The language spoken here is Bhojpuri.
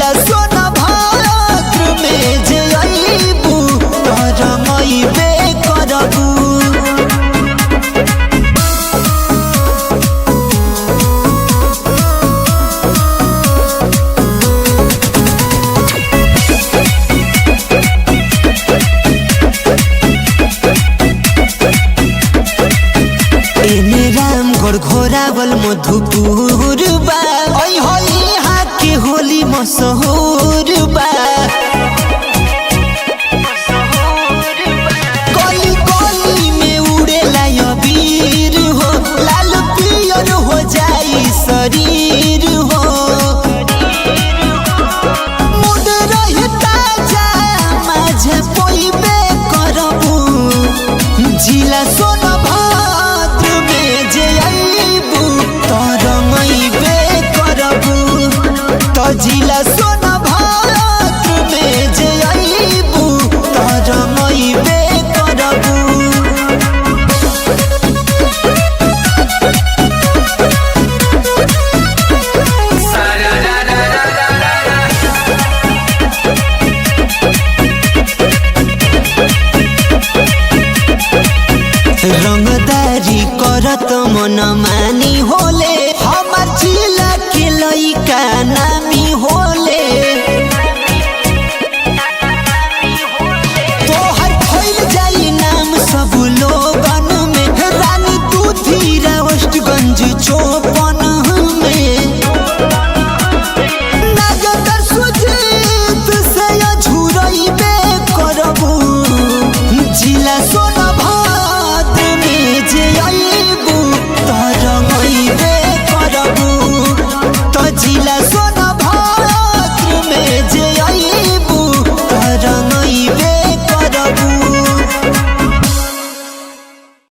जिला सोनभद्र में जे अइबू रंगइबे करबू। घोरावल मधुपुर बा यहाँ के होली मशहूर बा। गली गली में उड़ेला अबीर हो, लाल पियर हो जाई शरीर हो। मुड रहे ताजा माझे पोइबे करबू। जिला सोनभद्र में जे जिला सोनभद्र में जे अइबू रंगइबे करबू। रंगदारी करत मन मानी होले, हमार जिला के लइका नामी होले। तोहर फैल जाई नाम सब लोगन में, रानी दूधी राष्ट्रगंज चौपन